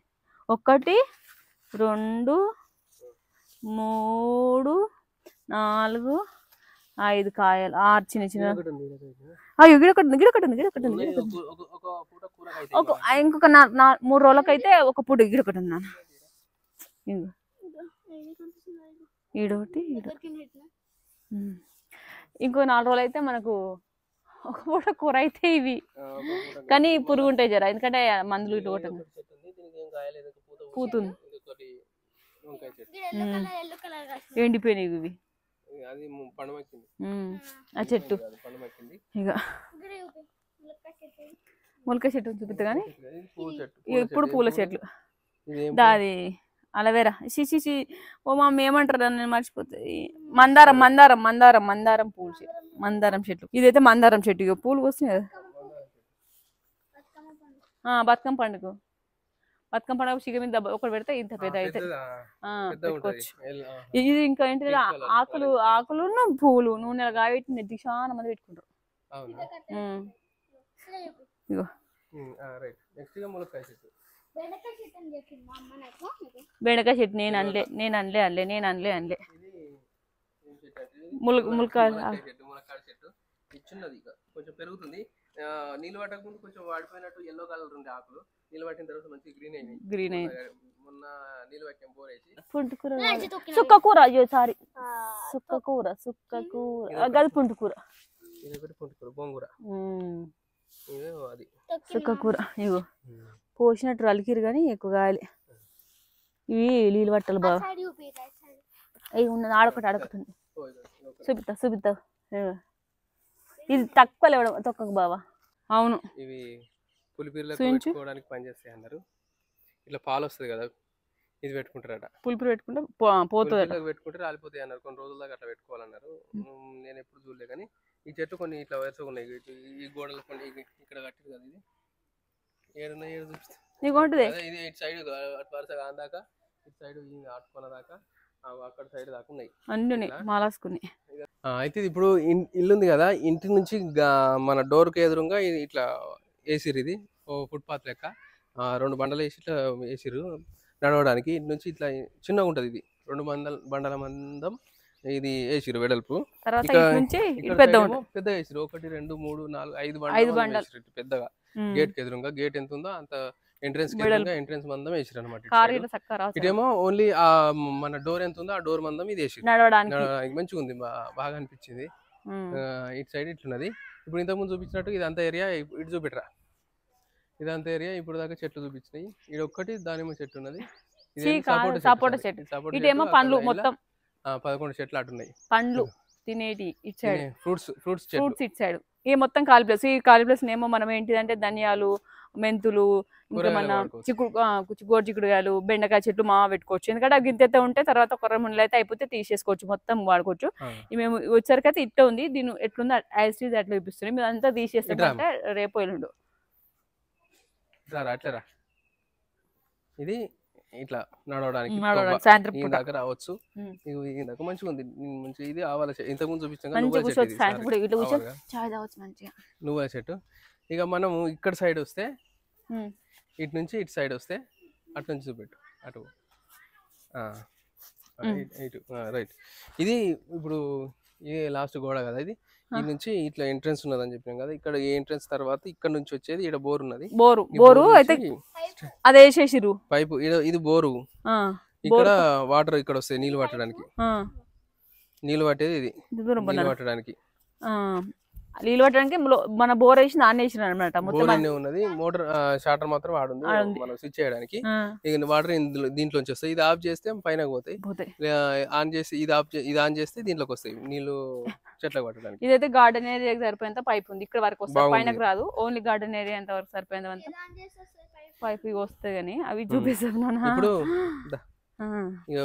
1 2 3 4 5 కాయలు, 6 చిన్న చిన్న. ఒకటి ఉంది, ఒకటి ఉంది. అయ్యో గిడొకటి ఉంది, గిడొకటి ఉంది, గిడొకటి ఉంది, ఉన్నాయి, గిడొకటి ఉంది. ఒక పూట కూర ఇంకొక 3 రోజులకైతే ఒక పూట గిడొకటి ఉంది నాన్న. ఇగో ఈడొకటి ఇంకో 4 రోజులు అయితే మనకు ఒక పూట కూర అయితే ఇవి. కానీ పురుగు ఉంటాయి జర, ఎందుకంటే మందులు ఇటు కొట్టండి. పూతుంది ఎండిపోయినాయి ఇవి. అది పండుమక్కింది ఆ చెట్టు ఇక ములక చెట్టు చూపిస్తా కానీ ఇప్పుడు పూల చెట్లు. దాది అలవేరా సిసి ఓ మమ్మీ ఏమంటారు నేను మర్చిపోతాయి. మందారం మందారం మందారం మందారం పూల చెట్టు, మందారం చెట్లు. ఇదైతే మందారం చెట్టు. ఇక పూలు వస్తున్నాయి కదా. బతుకమ్మ పండుగ, బతుకమ్మ పండుగ చికెన్ మీద ఒకటి పెడితే ఇంత పెద్ద అయితే పెట్టుకోవచ్చు. ఇది ఇంకా ఏంటి ఆకులు, ఆకులు పూలు నూనె కాబట్టి నెత్తి చాలా మంది పెట్టుకుంటారు. ఇగో బెండకాయ చెట్టు నేను అనలే, నేను అనలే అనలే, నేను అనలే అనలే. ములక్కాడ చెట్టు ఇచ్చున్నది, కొంచెం పెరుగుతుంది. నీళ్ళు పట్టక ముందు కొంచెం వాడిపోయినట్టు ఎల్లో కలర్ ఉండే ఆకులు, నీళ్ళు పట్టిన తర్వాత మంచి గ్రీన్ అయినాయి. గ్రీన్ అయింది. మొన్న నీళ్ళు పట్టాం బోర్ వేసి. పుంటుకూర, సుక్క కూర. అయ్యో సారీ, సుక్క కూర, సుక్క కూర గది పుంటుకూర. ఇది ఒకటి పుంటుకూర, గోంగూర. అది సుక్క కూర. ఇగో పోసినట్టు అలికిరు కానీ ఎక్కువ కాయలే. ఇవి నీళ్ళు పట్టాలి బాగా. అవి ఉన్నది ఆడొకటి ఆడొకటి చూపిస్తా చూపిస్తా. ఇది తక్కువ లేవడం తొక్కకు బావా. అవును, ఇవి పులిపిర్లకు పెట్టుకోవడానికి పనిచేస్తాయి అన్నారు. ఇట్లా పాలు వస్తుంది కదా, ఇది పెట్టుకుంటారట. పులిపిరి పెట్టుకుంటే పోతుంది, పెట్టుకుంటే రాలిపోతాయి అన్నారు. కొన్ని రోజుల దాకా అట్లా పెట్టుకోవాలన్నారు. నేను ఎప్పుడు చూడలే కానీ ఈ చెట్టు కొన్ని ఇట్లా వరుసగా ఉన్నాయి. ఈ గోడల కొన్ని ఇక్కడ కట్టిరు కదా. ఇది ఏడున్నా ఏడు చూపిస్తా నీకుంటుంది. ఇది ఇటు సైడ్ వరుసగా అందాక, ఇటు సైడ్ ఆటుకున్న దాకా, అక్కడ సైడ్ దాకా ఉన్నాయి అన్ని మాలాసుకుని. అయితే ఇప్పుడు ఇల్లు ఉంది కదా, ఇంటి నుంచి మన డోర్కి ఎదురుగా ఇట్లా వేసిరు. ఇది ఓ ఫుట్పాత్ లెక్క 2 బండలు వేసి ఇట్లా వేసిరు నడవడానికి. ఇంటి నుంచి ఇట్లా చిన్నగా ఉంటుంది. ఇది 2 బండల మందం ఇది వేసిరు వెడల్పు. పెద్ద వేసిరు 1 2 3 4 5 బండలు పెద్దగా. గేట్ కి ఎదురుగా, గేట్ ఎంత ఉందో అంత ఎంట్రెన్స్ ఎంట్రెన్స్ మందం వేసిరు అనమాట. ఇటేమో ఓన్లీ ఆ మన డోర్ ఎంత ఉందో ఆ డోర్ మందం ఇది వేసిరు. మంచిగా ఉంది, బాగా అనిపించింది. ఇటు సైడ్ ఇట్లున్నది. ఇప్పుడు ఇంతకుముందు చూపించినట్టు ఇదంతా ఏరియా ఇటు చూపెట్టరా. ఇదంతా ఏరియా ఇప్పుడు దాకా చెట్లు చూపించినాయి. ఇది ఒక్కటి దానిమ్మ చెట్టు ఉన్నది. సపోటా చెట్టు. ఇటేమో పండ్లు మొత్తం 11 చెట్లు అటున్నాయి. పండ్లు తినేటి ఇటు సైడ్, ఫ్రూట్స్ ఇటు సైడ్. ఈ మొత్తం ఖాళీ ప్లేస్. ఈ ఖాళీ ప్లేస్ ఏమో మనం ఏంటిదంటే ధనియాలు, మెంతులు, ఇంకా మన గోరు చిక్కుడుగాయలు, బెండకాయ చెట్లు మా పెట్టుకోవచ్చు. ఎందుకంటే అవి గింత ఉంటే తర్వాత 1 2 నెలలు అయితే అయిపోతే తీసేసుకోవచ్చు, మొత్తం వాడుకోవచ్చు. మేము వచ్చరికి అయితే ఇట్ట ఉంది. దీని ఎట్లుంది యాజ్ ఇట్ ఈజ్ అట్లా చూపిస్తుంది. మీరు అంతా తీసేస్తామంటే రేపు ఎల్లుండు అట్లరా. ఇది ఇట్లా నడవడానికి సాయంత్రం దాకా రావచ్చు. ఇందాక మంచిగా ఉంది, మంచిగా. ఇది ఆవాల చెట్టు ఇంతకుముందు చూపించాం నువ్వుల చెట్టు. ఇక మనము ఇక్కడ సైడ్ వస్తే, ఇటు నుంచి ఇటు సైడ్ వస్తే, అటు నుంచి చూపెట్టు అటు ఇటు రైట్. ఇది ఇప్పుడు ఇది లాస్ట్ గోడ కదా. ఇది ఈ నుంచి ఇట్లా ఎంట్రెన్స్ ఉన్నదని చెప్పినాం కదా. ఇక్కడ ఈ ఎంట్రెన్స్ తర్వాత ఇక్కడ నుంచి వచ్చేది ఇక్కడ బోర్ ఉన్నది. బోరు అయితే అదే వేసేసిరు పైపు. ఇది బోరు. ఇక్కడ వాటర్ ఇక్కడ వస్తాయి నీళ్ళు పట్టడానికి. నీళ్ళు పట్టేది ఇది నీళ్ళు పట్టడానికి. నీళ్ళు పట్టడానికి మన బోర్ వేసి నాన్న వేసిన అనమాట. బోర్ ఉన్నది. మోటార్ షార్టర్ మాత్రం వాడుంది మనం స్విచ్ చేయడానికి. ఇక వాటర్ దీంట్లో వస్తాయి. ఇది ఆఫ్ చేస్తే పైన పోతాయి. ఆన్ చేసి ఇది ఆన్ చేస్తే దీంట్లోకి వస్తాయి నీళ్లు చెట్లకు పట్టడానికి. ఇదైతే గార్డెన్ ఏరియా సరిపోయేంత పైప్ ఉంది. ఇక్కడ వరకు వస్తాయి, పైనకు రాదు. ఓన్లీ గార్డెన్ ఏరియా ఎంత వరకు సరిపోయేంత పైప్ వస్తాయి. కానీ అవి చూపిస్తాను ఇప్పుడు ఇక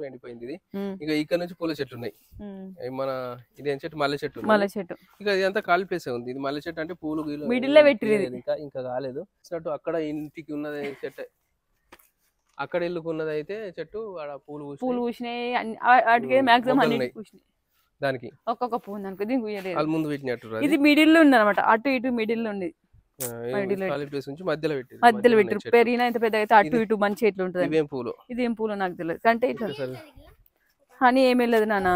ఎండిపోయింది ఇది. ఇక ఇక్కడ నుంచి పూల చెట్లు ఉన్నాయి. మన ఇదేం చెట్టు, మల్లె చెట్టు. మల్లె చెట్టు ఇక ఇదంతా ఖాళీ ప్లేస్ ఉంది. ఇది మల్లె చెట్టు అంటే పూలు మిడిల్ లో పెట్టింది ఇంకా కాలేదు. అక్కడ ఇంటికి ఉన్నది చెట్టు, అక్కడ ఇల్లుకు ఉన్నది అయితే చెట్టు ఆడ పూలు పూసినాయి. వాటికి మాక్సిమం అన్ని పూసినాయి. దానికి ఒక్కొక్క పువ్వు అనుకో, దీనికి పూయలేదు. వాళ్ళ ముందు పెట్టినట్టు ఇది మిడిల్ లో ఉంది అనమాట, అటు ఇటు మిడిల్ లో ఉంది. మధ్యలో పెట్టారు. పెరిగిన ఇంత పెద్ద అయితే అటు ఇటు మంచి చెట్లు ఉంటుంది. ఇదేం పూలు నాకు తెలియదు. అంటే ఇట్లా హనీ ఏం వెళ్ళదు నాన్న.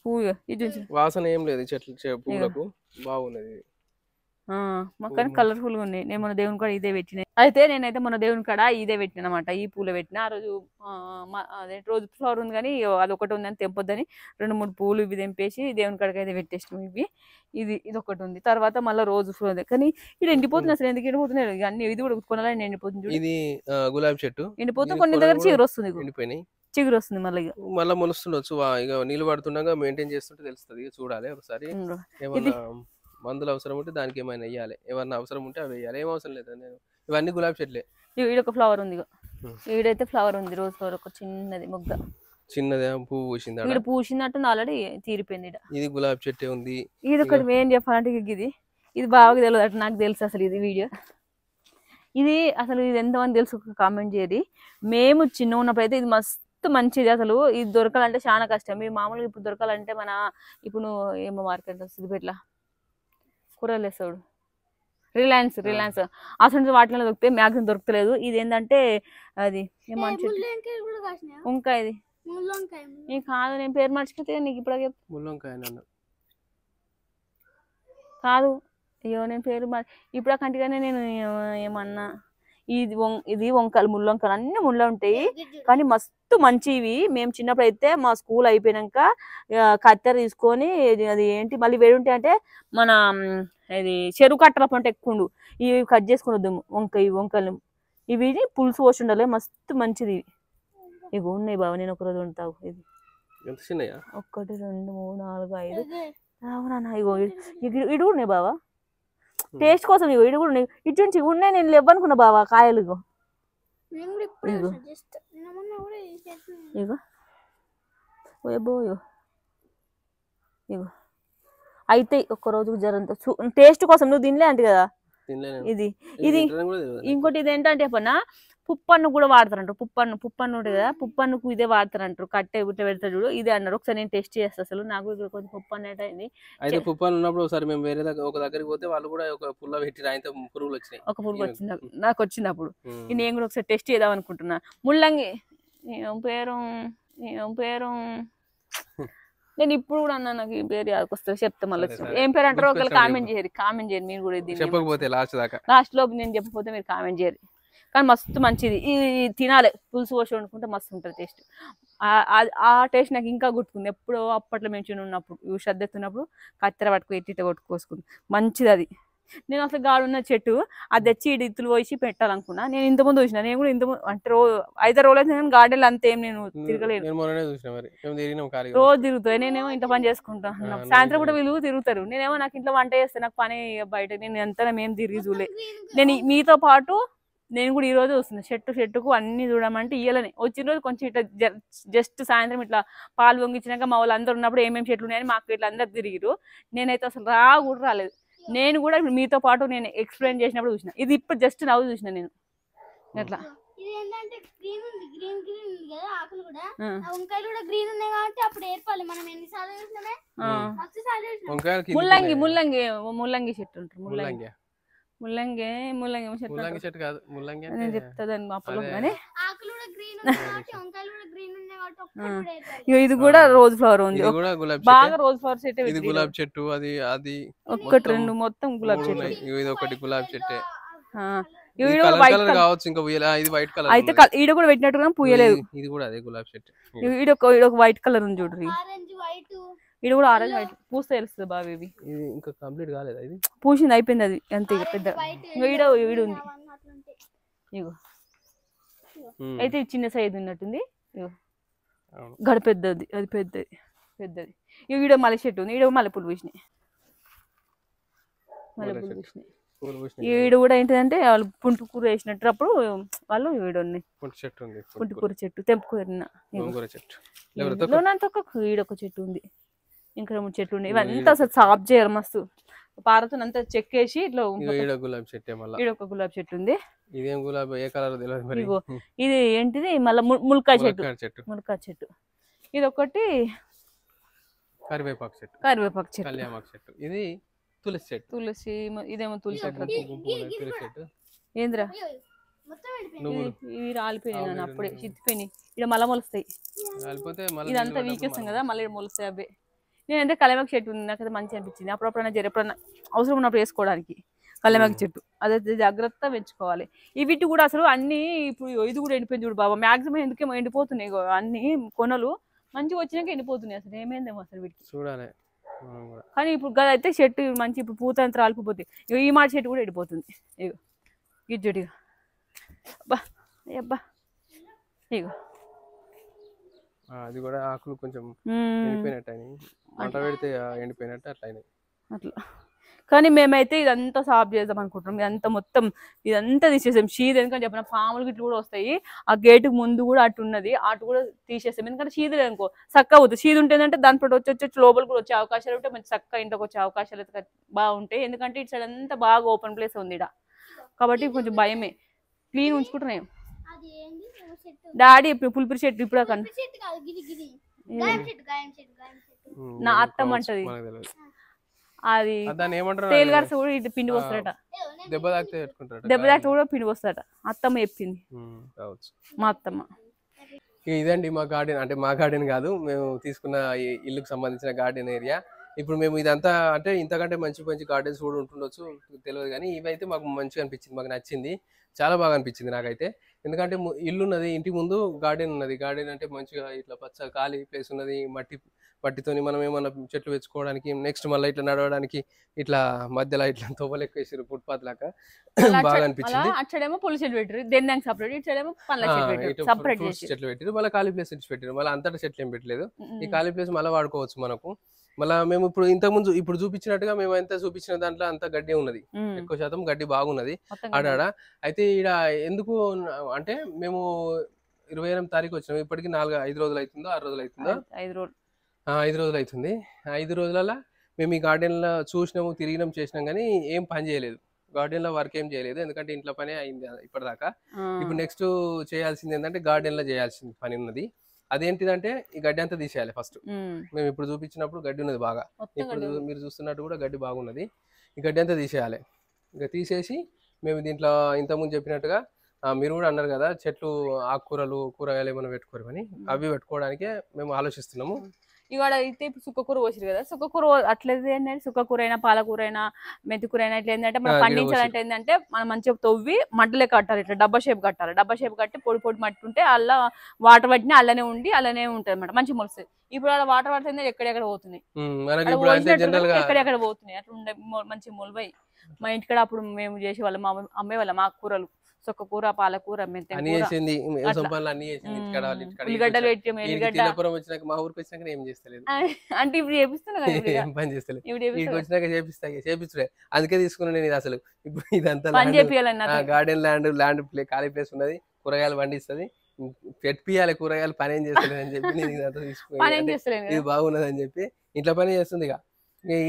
పువ్వు ఇది వాసన ఏం లేదు చెట్లు పూలకు, బాగున్నది. కానీ కలర్ఫుల్ గా ఉన్నాయి. నేను మన దేవుని కాడ ఇదే పెట్టిన. అయితే నేనైతే మన దేవుని కాడ ఇదే పెట్టిన అనమాట. ఈ పూలు పెట్టిన. ఆ రోజు అదే రోజు ఫ్లవర్ ఉంది కానీ అది ఒకటి ఉందని తెంపొద్దని 2-3 పూలు ఇవి తెంపేసి దేవుని కాడకి అయితే పెట్టేసినాం. ఇది ఒకటి ఉంది. తర్వాత మళ్ళీ రోజు ఫ్లవర్. కానీ ఇది ఎండిపోతుంది. అసలు ఎందుకు ఎండిపోతున్నాయి అన్ని. ఇది కూడా కొనాలని ఎండిపోతుంది. ఇది గులాబీ చెట్టు ఎండిపోతే కొన్ని దగ్గర చిగురు వస్తుంది. చిగురు వస్తుంది మళ్ళీ మొలుస్తుండొచ్చు. ఇక నీళ్ళు పడుతుండగా మెయింటైన్ చేస్తుంటే తెలుస్తుంది. చూడాలి ఒకసారి. మందులు అవసరం ఉంటే దానికి ఏమైనా వేయాలి. ఏమన్నా అవసరం ఉంటే అవి వేయాలి. ఏం అవసరం లేదు. నేను ఇవన్నీ గులాబీ చెట్లే. ఈడొక ఫ్లవర్ ఉంది. ఈడైతే ఫ్లవర్ ఉంది, రోజ్ ఫ్లవర్. ఒక చిన్నది మొగ్గ, చిన్నదే పువ్వు పూసింది. ఇక్కడ పూసిందంటే ఆల్రెడీ తీరిపోయింది. ఇది గులాబీ చెట్టే ఉంది. ఇది ఒకటి ఏం చెప్పాలంటే ఇది బాగా తెలియదు అటు. నాకు తెలుసు అసలు ఇది వీడియో. ఇది అసలు ఇది ఎంతమంది తెలుసు కామెంట్ చేయది. మేము చిన్న ఉన్నప్పుడు అయితే ఇది మస్తు మంచిది. అసలు ఇది దొరకాలంటే చాలా కష్టం. మీరు మామూలుగా ఇప్పుడు దొరకాలంటే మన ఇప్పుడు ఏమో మార్కెట్ సిద్దిపేటలో కూరలు వేస్తాడు, రిలయన్స్ అసలు వాటిలో దొరికితే మ్యాక్సిమం దొరకలేదు. ఇది ఏంటంటే అది ఏమంటే వంకాయ. ఇది నీకు కాదు, నేను పేరు మర్చిపోతే నీకు ఇప్పుడు కాదు. అయ్యో నేను పేరు ఇప్పుడు ఆ కంటిగానే నేను ఏమన్నా. ఇది వంకాయలు, ముళ్ళొంకాయలు అన్ని ముళ్ళ ఉంటాయి కానీ మస్తు మంచివి. మేము చిన్నప్పుడు అయితే మా స్కూల్ అయిపోయినాక కత్తెర తీసుకొని అది ఏంటి మళ్ళీ వేడి ఉంటాయి అంటే మన ఇది చెరువు కట్టల పంట ఎక్కువ ఇవి కట్ చేసుకుని వద్దాము. వంకాయలు ఇవి పులుసు పోసి ఉండాలి. మస్తు మంచిది. ఇవి ఉన్నాయి బాబా. నేను ఒకరోజు ఉంటావు. ఇది 1 2 3 4 5 అవునా. ఇగో ఇడు ఉన్నాయి బావా, టేస్ట్ కోసం. ఇగో ఇడు కూడా ఉన్నాయి. ఇటు నుంచి ఉన్నాయి. నేను లేవనుకున్నా బావా కాయలు. ఇగో ఇగో అయితే ఒక్క రోజుకు జరంత టేస్ట్ కోసం. నువ్వు తినలే అంటే కదా. ఇది ఇంకోటి ఇది ఏంటంటే చెప్పన్నా, పుప్పన్ను కూడా వాడతారంటారు. పుప్పన్ను ఉంటుంది కదా, పుప్పన్నుకు ఇదే వాడతారంటారు. కట్టె గుట్ట పెడతారు చూడు, ఇదే అన్నారు. ఒకసారి నేను టెస్ట్ చేస్తాను. అసలు నాకు ఇక్కడ కొంచెం పుప్పన్ను అయింది. అయితే పుప్పన్ను ఉన్నప్పుడు ఒకసారి మేము వేరే ఒక దగ్గరికి పోతే వాళ్ళు కూడా ఒక పుల్ల పెట్టి ఆయన పురుగులు వచ్చినాయి. ఒక పురుగు వచ్చింది నాకు వచ్చినప్పుడు. నేను కూడా ఒకసారి టెస్ట్ చేద్దాం అనుకుంటున్నా. ముల్లంగి పేరు నేను ఇప్పుడు కూడా అన్నా. నాకు ఈ పేరు వస్తుంది చెప్తా మళ్ళీ. ఏం పేరు అంటారో ఒకవేళ కామెంట్ చేయరు మీరు కూడా. చెప్పకపోతే లాస్ట్ లో నేను చెప్పకపోతే మీరు కామెంట్ చేయరు. కానీ మస్తు మంచిది. ఇది తినాలి. పులుసు పోసి వండుకుంటే మస్తు ఉంటుంది టేస్ట్. ఆ టేస్ట్ నాకు ఇంకా గుర్తుకుంది. ఎప్పుడో అప్పట్లో మేము చిన్న ఉన్నప్పుడు శ్రద్ధ ఎత్తున్నప్పుడు కత్తెర పట్టుకు ఎట్టి కొట్టుకోసుకుంది. మంచిది అది. నేను అసలు గాడున్న చెట్టు అది తెచ్చి ఇత్తులు పోసి పెట్టాలనుకున్నా. నేను ఇంతకుముందు చూసిన. నేను కూడా ఇంతకుముందు అంటే 5 రోజులు అయితే నేను గార్డెన్ అంతేం నేను తిరగలేదు. రోజు తిరుగుతాయి. నేనేమో ఇంట్లో పని చేసుకుంటాను. సాయంత్రం కూడా వీళ్ళు తిరుగుతారు. నేనేమో నాకు ఇంట్లో వంట చేస్తాను. నాకు పని బయట. నేను ఎంత మేము తిరిగి చూడలే. నేను మీతో పాటు నేను కూడా ఈ రోజు వస్తున్నా. చెట్టుకు అన్ని చూడమంటే ఇయ్యాలని వచ్చిన రోజు కొంచెం ఇట్లా జస్ట్ సాయంత్రం ఇట్లా పాలు పొంగిచ్చినాక మా వాళ్ళు అందరు ఉన్నప్పుడు ఏమేమి చెట్లు ఉన్నాయని మాకు ఇట్లా అందరు తిరిగిరు. నేనైతే అసలు కూడా రాలేదు. నేను కూడా మీతో పాటు నేను ఎక్స్ప్లెయిన్ చేసినప్పుడు చూసిన. ఇది ఇప్పుడు జస్ట్ నవ్వు చూసిన నేను ఎట్లా. ముల్లంగి చెట్టు ఉంటుంది. ముల్లంగి చెట్టు కాదు, నేను చెప్తా దాన్ని మాపలో. కానీ ఇది కూడా రోజ్ ఫ్లవర్ ఉంది. బాగా రోజ్ ఫ్లవర్ చెట్టు. ఇది గులాబీ చెట్టు. అది 1 2 మొత్తం గులాబీ చెట్టు. ఇది ఒకటి గులాబీ చెట్టే. అయితే ఈడ కూడా పెట్టినట్టుగా పూయలేదు. ఇది కూడా అదే గులాబీ చెట్టు. ఈడొక వైట్ కలర్ ఉంది చూడండి. ఇది కూడా ఆరెంజ్ వైట్ పూస్తే తెలుస్తుంది బాగా. ఇవి ఇంకా కంప్లీట్ కాలేదు. ఇది పూసింది అయిపోయింది. అది అంతే పెద్ద. ఈడు ఉంది. ఇగో అయితే చిన్న సైజు ఉన్నట్టుంది. ఇగో గడ పెద్దది. అది పెద్దది. ఈడో మల్లె చెట్టు ఉంది. ఈడో మల్లెపూలు పూసినాయి. పూలు పూసిన ఈడు కూడా ఏంటిదంటే వాళ్ళు పుంటు కూర వేసినట్టు అప్పుడు వాళ్ళు ఈడున్నాయి పుంటి చెట్టు ఉంది, పుంటు కూర చెట్టు తెంపుకున్న గోంగూర చెట్టు. ఇందులోనంత ఒక ఈడొక చెట్టు ఉంది, ఇంకా 3 చెట్లు ఉన్నాయి. ఇవంతా అసలు సాఫ్ చేయాలి మస్తు. పారతో అంతా చెక్కేసి ఇట్లా ఈడ గులాబీ చెట్టే మళ్ళీ. ఈడొక గులాబీ చెట్టు ఉంది. ఇదేం గులాబీ, ఏ కలర్ తెలియదు మరి. ఇగో ఇది ఏంటిది మళ్ళీ ములక్కాయ చెట్టు, చెట్టు, ములక్కాయ చెట్టు. ఇది ఒకటి కరివేపాకు చెట్టు, కరివేపాకు చెట్టు, కళ్యామాకు చెట్టు. ఇది తులసి చెట్టు. తులసి, ఇదేమో తులసి చెట్టు. తులసి చెట్టు. ఏంద్రా మొత్తం ఎండిపోయినాయి. నువ్వులు ఇవి రాలిపోయినాయి నాన్న, అప్పుడే చిత్తిపోయినాయి. ఇక్కడ మళ్ళీ మొలుస్తాయి. కాలిపోతే ఇదంతా వీకేస్తాం కదా, మళ్ళీ మొలుస్తాయి అవే. నేనంటే కళ్యామాకు చెట్టు ఉంది, నాకు అది మంచిగా అనిపించింది. అప్పుడప్పుడైనా ఎప్పుడన్నా అవసరం ఉన్నప్పుడు వేసుకోవడానికి కళ్యామాకు చెట్టు. అదే జాగ్రత్త పెంచుకోవాలి. వీటి కూడా అసలు అన్ని ఇప్పుడు ఇది కూడా ఎండిపోయింది చూడు బాబా. మాక్సిమం ఎందుకేమో ఎండిపోతున్నాయి అన్ని కొనలు, మంచిగా వచ్చినాక ఎండిపోతున్నాయి. అసలు ఏమైందేమో అసలు వీటికి చూడాలి. కానీ ఇప్పుడు అయితే చెట్టు మంచి ఇప్పుడు పూత అంత రాలిపోతుంది. ఈ మాట చెట్టు కూడా ఎండిపోతుంది. ఇగో గిజ్జుడిగా అబ్బా అబ్బా ఇగో అది కూడా ఆకులు కొంచెం ఎండిపోయినట్టు అయినాయి, మంట పెడితే ఎండిపోయినట్టు అట్లా అయినాయి అట్లా. కానీ మేమైతే ఇదంతా సాఫ్ చేద్దాం అనుకుంటున్నాం. ఇదంతా మొత్తం ఇదంతా తీసేసాం. షీద్ ఎందుకంటే చెప్పిన పాములు గిట్లు కూడా వస్తాయి. ఆ గేటుకు ముందు కూడా అటు ఉన్నది, అటు కూడా తీసేస్తాం. ఎందుకంటే షీద్ అనుకో చక్కగా అవుతుంది. షీద్ ఉంటేందంటే దానిపై వచ్చి లోపల కూడా వచ్చే అవకాశాలు ఉంటాయి. మంచి చక్కగా ఇంట్లోకి వచ్చే అవకాశాలు అయితే బాగుంటాయి. ఎందుకంటే ఇటు సైడ్ అంతా బాగా ఓపెన్ ప్లేస్ ఉంది ఇక్కడ, కాబట్టి కొంచెం భయమే. క్లీన్ ఉంచుకుంటున్నాం. అది ఏంది చెట్టు? డాడీ పులిపిరి చెట్టు ఇప్పుడు కానీ చెట్టు కాదు, గిది గిది గాయం చెట్టు, గాయం చెట్టు, గాయం చెట్టు. నా అత్తమ్మ అంటది అది దాన్ని ఏమంటారు, తేలిగారు కూడా ఇటు పిండి వస్తారట. దెబ్బ తాకితే పెట్టుకుంటారట. దెబ్బ తాకితే కూడా పిండి వస్తారట, అత్తమ్మ చెప్పింది కావచ్చు. మా అత్తమ్మ. ఇదండి మా గార్డెన్. అంటే మా గార్డెన్ కాదు, మేము తీసుకున్న ఈ ఇల్లుకు సంబంధించిన గార్డెన్ ఏరియా. ఇప్పుడు మేము ఇదంతా అంటే ఇంతకంటే మంచి మంచి గార్డెన్స్ కూడా ఉంటుండొచ్చు తెలియదు, కానీ ఇవైతే మాకు మంచిగా అనిపించింది, మాకు నచ్చింది, చాలా బాగా అనిపించింది నాకైతే. ఎందుకంటే ఇల్లు ఉన్నది, ఇంటి ముందు గార్డెన్ ఉన్నది. గార్డెన్ అంటే మంచిగా ఇట్లా పచ్చ ఖాళీ ప్లేస్ ఉన్నది, మట్టితోని మనం ఏమన్నా చెట్లు పెంచుకోవడానికి, నెక్స్ట్ మళ్ళీ ఇట్లా నడవడానికి ఇట్లా మధ్యలో ఇట్లా తోపలు ఎక్కువేసారు ఫుట్పాత్ లాగా, బాగా అనిపించింది. అక్కడేమో పులి చెట్లు పెట్టారు, దెందానికి సపరేట్, ఇటు సైడ్ ఏమో పండ్ల చెట్లు పెట్టారు, సపరేట్ చేసి చెట్లు పెట్టారు. మళ్ళీ ఖాళీ ప్లేస్ ఇచ్చి పెట్టారు. మళ్ళీ అంతటా చెట్లు ఏం పెట్టలేదు. ఈ ఖాళీ ప్లేస్ మళ్ళీ వాడుకోవచ్చు మనకు. మళ్ళీ మేము ఇంతకుముందు ఇప్పుడు చూపించినట్టుగా మేము ఎంత చూపించిన దాంట్లో అంత గడ్డి ఉన్నది, ఎక్కువ శాతం గడ్డి బాగున్నది ఆడాడ. అయితే ఈడ ఎందుకు అంటే మేము 28వ తారీఖు వచ్చినాము, ఇప్పటికి 5 రోజులు అవుతుందో 6 రోజులు అవుతుందో, 5 రోజులు అవుతుంది. 5 రోజులలో మేము ఈ గార్డెన్లో చూసినాము, తిరిగినాం, చేసినాం, కానీ ఏం పని చేయలేదు. గార్డెన్ లో వర్క్ ఏం చేయలేదు, ఎందుకంటే ఇంట్లో పనే అయింది ఇప్పటిదాకా. ఇప్పుడు నెక్స్ట్ చేయాల్సింది ఏంటంటే గార్డెన్ లో చేయాల్సింది పని ఉన్నది. అదేంటిదంటే ఈ గడ్డి అంతా తీసేయాలి ఫస్ట్. మేము ఇప్పుడు చూపించినప్పుడు గడ్డి ఉన్నది బాగా, ఇప్పుడు మీరు చూస్తున్నట్టు కూడా గడ్డి బాగున్నది. ఈ గడ్డి అంతా తీసేయాలి. ఇక తీసేసి మేము దీంట్లో ఇంతకుముందు చెప్పినట్టుగా మీరు కూడా అన్నారు కదా చెట్లు, ఆకుకూరలు, కూరగాయలు ఏమైనా పెట్టుకోరమని, అవి పెట్టుకోవడానికే మేము ఆలోచిస్తున్నాము. ఇవాళ అయితే ఇప్పుడు సుక్కకూర పోసారు కదా, సుక్కకూర అట్లేదు ఏంటంటే సుక్కకూర అయినా పాలకూర అయినా మెంతికూర అయినా ఇట్లా ఏంటంటే మనం పండించాలంటే ఏంటంటే మనం మంచిగా తవ్వి మడ్డలే కట్టాలి, ఇట్లా డబ్బా షేప్ కట్టాలి. డబ్బా షేప్ కట్టి పొడి పొడి మట్టి ఉంటే అలా వాటర్ పట్టినా అలానే ఉండి అలానే ఉంటుంది అనమాట, మంచి మొలుస్తుంది. ఇప్పుడు అలా వాటర్ పడుతుంది ఎక్కడెక్కడ పోతున్నాయి, ఎక్కడెక్కడ పోతున్నాయి, అట్లా ఉండే మంచి మొలవై. మా ఇంటికాడ అప్పుడు మేము చేసే వాళ్ళం, మా అమ్మే వాళ్ళం మా కూరలు, సుక్కకూర, పాలకూర, మెంతికూర, ఉల్లిగడ్డలు పెట్టి మా ఊరికి వచ్చినాక ఏం చేస్తలేదు అంటే ఇప్పుడు చేపిస్తున్నా ఏం పని చేస్తలేదు, ఇక్కడికి వచ్చినాక చేపిస్తుడే. అందుకే తీసుకున్నా నేను ఇది. అసలు ఇప్పుడు ఇదంతా పని చేపియాలన్నా గార్డెన్ ల్యాండ్ ఖాళీ ప్లేస్ ఉన్నది, కూరగాయలు పండిస్తుంది, పెట్టియాలి, కూరగాయలు పని ఏం చేస్తలేదు అని చెప్పి నేను ఇదంతా తీసుకుని ఇది బాగున్నది అని చెప్పి ఇంట్లో పని చేస్తుంది. ఇక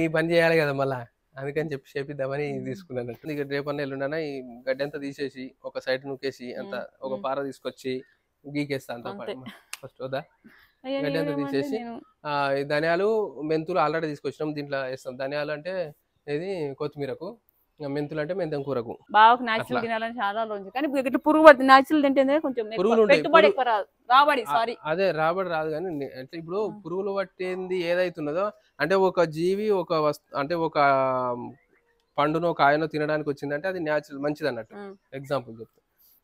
ఈ పని చేయాలి కదా మళ్ళా, అందుకని చెప్పి చేపిద్దామని తీసుకున్నాను. ఇక రేపన్నా ఎల్లుండనా ఈ గడ్డి అంతా తీసేసి ఒక సైడ్ నూకేసి అంత ఒక పార తీసుకొచ్చి గీకేస్తా అంత ఫస్ట్ వద్దా. గడ్డి అంతా తీసేసి ధనియాలు, మెంతులు ఆల్రెడీ తీసుకొచ్చినాం, దీంట్లో వేస్తాం. ధనియాలు అంటే ఇది కొత్తిమీరకు, మెంతులు అంటే మెంతం కూరకు. బాగా న్యాచురల్ తినాలని చాలా రోజు, కానీ ఇట్లా పురుగు పడుతుంది. న్యాచురల్ తింటే కొంచెం పెట్టుబడి ఎక్కువ రాదు, రాబడి సారీ అదే రాబడి రాదు. కానీ అంటే ఇప్పుడు పురుగులు పట్టేది ఏదైతున్నదో అంటే ఒక జీవి ఒక అంటే ఒక పండునో కాయనో తినడానికి వచ్చిందంటే అది న్యాచురల్ మంచిది అన్నట్టు. ఎగ్జాంపుల్ చెప్తా,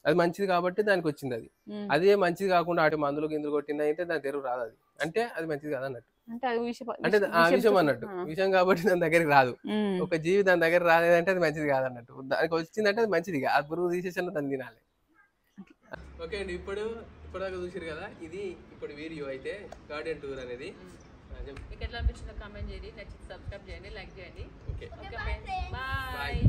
అది మంచిది కాబట్టి దానికి వచ్చింది. అది అదే మంచిది కాకుండా అటు మందులు గిందులు కొట్టింది అయితే దాని తెరువు రాదు. అది అంటే అది మంచిది కాదు అన్నట్టు, అంటే ఆ విషయం అన్నట్టు. విషయం కాబట్టి దాని దగ్గరికి రాదు. ఒక జీవి దాని దగ్గర రాలేదంటే అది మంచిది కాదన్నట్టు. దానికి వచ్చిందంటే అది మంచిది, ఆ పురుగు తీసేసిన దాన్ని తినాలి. ఓకే అండి, ఇప్పటిదాకా చూసారు కదా, ఇది ఇప్పుడు వీడియో అయితే గార్డెన్ టూర్ అనేది. ఎట్లా అనిపించిందో కామెంట్ చేయండి, నచ్చితే సబ్స్క్రైబ్ చేయండి, లైక్ చేయండి. Okay, bye.